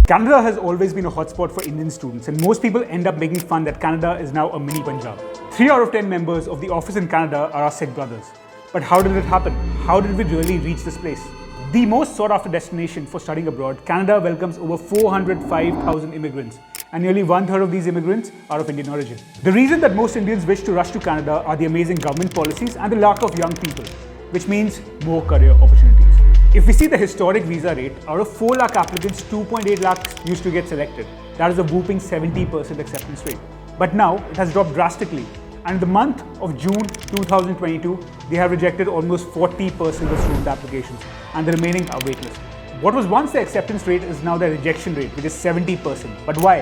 Canada has always been a hotspot for Indian students, and most people end up making fun that Canada is now a mini Punjab. 3 out of 10 members of the office in Canada are our Sikh brothers. But how did it happen? How did we really reach this place? The most sought after destination for studying abroad, Canada welcomes over 405,000 immigrants, and nearly 1/3 of these immigrants are of Indian origin. The reason that most Indians wish to rush to Canada are the amazing government policies and the lack of young people, which means more career opportunities. If we see the historic visa rate, out of 4 lakh applicants, 2.8 lakhs used to get selected. That is a whooping 70% acceptance rate. But now it has dropped drastically. And in the month of June 2022, they have rejected almost 40% of student applications, and the remaining are waitlist. What was once the acceptance rate is now the rejection rate, which is 70%. But why?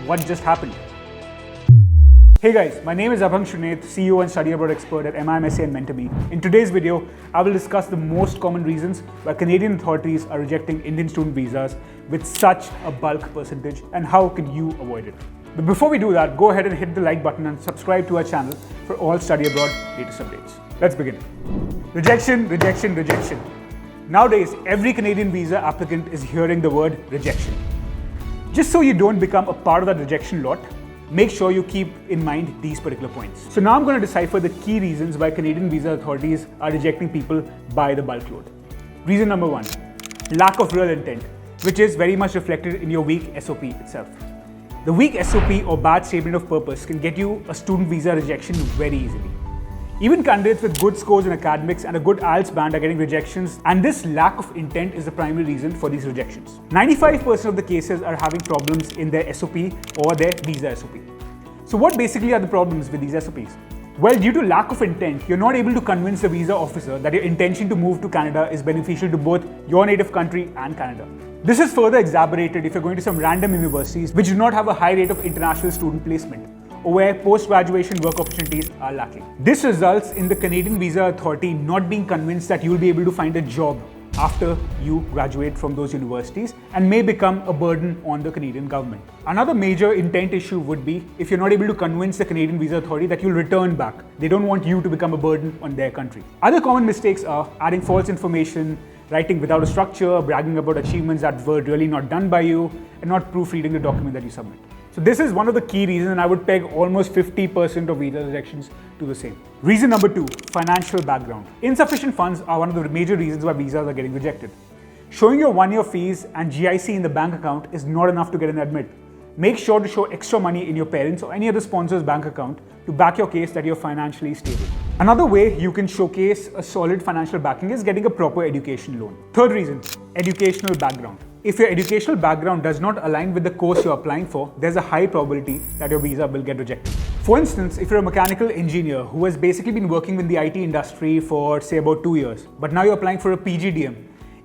What just happened? Hey guys, my name is Abhang Shrinath, CEO and study abroad expert at MIMSA and MentorMe. In today's video, I will discuss the most common reasons why Canadian authorities are rejecting Indian student visas with such a bulk percentage, and how can you avoid it. But before we do that, go ahead and hit the like button and subscribe to our channel for all study abroad latest updates. Let's begin. Rejection, rejection, rejection. Nowadays, every Canadian visa applicant is hearing the word rejection. Just so you don't become a part of that rejection lot, make sure you keep in mind these particular points. So now I'm going to decipher the key reasons why Canadian visa authorities are rejecting people by the bulk load. Reason number 1, lack of real intent, which is very much reflected in your weak SOP itself. The weak SOP or bad statement of purpose can get you a student visa rejection very easily. Even candidates with good scores in academics and a good IELTS band are getting rejections, and this lack of intent is the primary reason for these rejections. 95% of the cases are having problems in their SOP or their visa SOP. So what basically are the problems with these SOPs? Well, due to lack of intent, you're not able to convince the visa officer that your intention to move to Canada is beneficial to both your native country and Canada. This is further exacerbated if you're going to some random universities which do not have a high rate of international student placement, or where post-graduation work opportunities are lacking. This results in the Canadian Visa Authority not being convinced that you will be able to find a job after you graduate from those universities, and may become a burden on the Canadian government. Another major intent issue would be if you're not able to convince the Canadian Visa Authority that you'll return back. They don't want you to become a burden on their country. Other common mistakes are adding false information, writing without a structure, bragging about achievements that were really not done by you, and not proofreading the document that you submit. So this is one of the key reasons, and I would peg almost 50% of visa rejections to the same. Reason number 2, financial background. Insufficient funds are one of the major reasons why visas are getting rejected. Showing your 1-year fees and GIC in the bank account is not enough to get an admit. Make sure to show extra money in your parents' or any other sponsor's bank account to back your case that you're financially stable. Another way you can showcase a solid financial backing is getting a proper education loan. Third reason, educational background. If your educational background does not align with the course you're applying for, there's a high probability that your visa will get rejected. For instance, if you're a mechanical engineer who has basically been working in the IT industry for say about 2 years, but now you're applying for a PGDM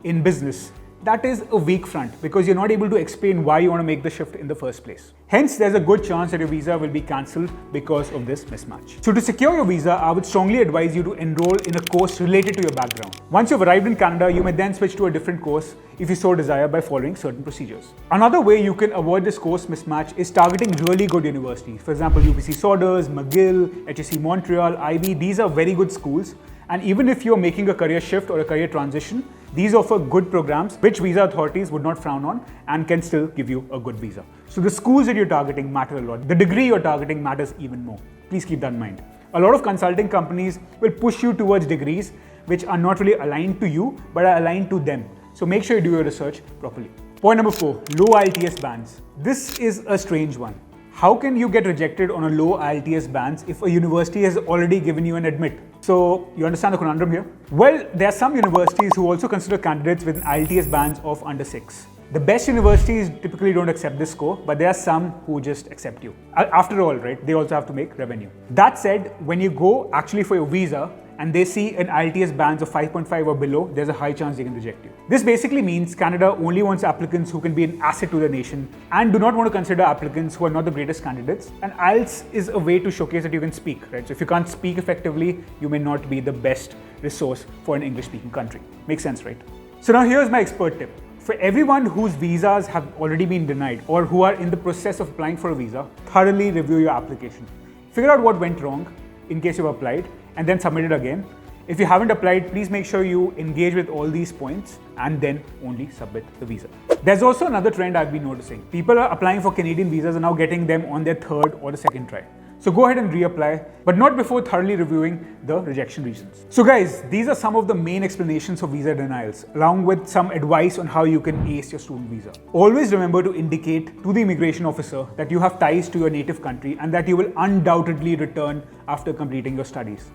in business, that is a weak front because you're not able to explain why you want to make the shift in the first place. Hence, there's a good chance that your visa will be cancelled because of this mismatch. So to secure your visa, I would strongly advise you to enroll in a course related to your background. Once you've arrived in Canada, you may then switch to a different course if you so desire by following certain procedures. Another way you can avoid this course mismatch is targeting really good universities. For example, UBC Saunders, McGill, HSC Montreal, Ivy, these are very good schools. And even if you're making a career shift or a career transition, these offer good programs which visa authorities would not frown on and can still give you a good visa. So the schools that you're targeting matter a lot. The degree you're targeting matters even more. Please keep that in mind. A lot of consulting companies will push you towards degrees which are not really aligned to you but are aligned to them. So make sure you do your research properly. Point number 4, low IELTS bands. This is a strange one. How can you get rejected on a low IELTS bands if a university has already given you an admit? So you understand the conundrum here? Well, there are some universities who also consider candidates with an IELTS bands of under 6. The best universities typically don't accept this score, but there are some who just accept you. After all, right, they also have to make revenue. That said, when you go actually for your visa and they see an IELTS bands of 5.5 or below, there's a high chance they can reject you. This basically means Canada only wants applicants who can be an asset to the nation and do not want to consider applicants who are not the greatest candidates. And IELTS is a way to showcase that you can speak, right? So if you can't speak effectively, you may not be the best resource for an English-speaking country. Makes sense, right? So now here's my expert tip. For everyone whose visas have already been denied or who are in the process of applying for a visa, thoroughly review your application. Figure out what went wrong in case you've applied and then submit it again. If you haven't applied, please make sure you engage with all these points and then only submit the visa. There's also another trend I've been noticing. People are applying for Canadian visas and now getting them on their third or the second try. So go ahead and reapply, but not before thoroughly reviewing the rejection reasons. So guys, these are some of the main explanations of visa denials, along with some advice on how you can ace your student visa. Always remember to indicate to the immigration officer that you have ties to your native country and that you will undoubtedly return after completing your studies,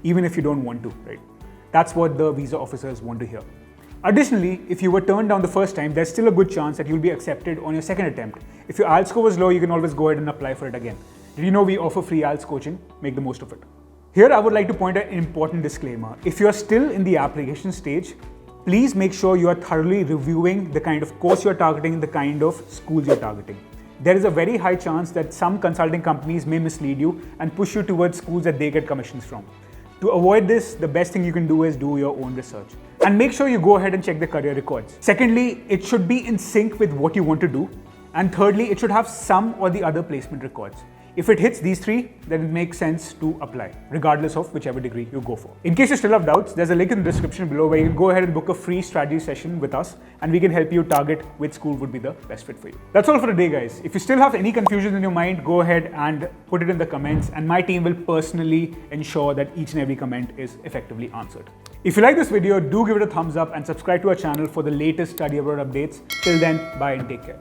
even if you don't want to, right? That's what the visa officers want to hear. Additionally, if you were turned down the first time, there's still a good chance that you'll be accepted on your second attempt. If your IELTS score was low, you can always go ahead and apply for it again. Did you know we offer free IELTS coaching? Make the most of it. Here, I would like to point out an important disclaimer. If you're still in the application stage, please make sure you are thoroughly reviewing the kind of course you're targeting and the kind of schools you're targeting. There is a very high chance that some consulting companies may mislead you and push you towards schools that they get commissions from. To avoid this, the best thing you can do is do your own research. And make sure you go ahead and check the career records. Secondly, it should be in sync with what you want to do. And thirdly, it should have some or the other placement records. If it hits these three, then it makes sense to apply, regardless of whichever degree you go for. In case you still have doubts, there's a link in the description below where you can go ahead and book a free strategy session with us and we can help you target which school would be the best fit for you. That's all for today, guys. If you still have any confusion in your mind, go ahead and put it in the comments and my team will personally ensure that each and every comment is effectively answered. If you like this video, do give it a thumbs up and subscribe to our channel for the latest study abroad updates. Till then, bye and take care.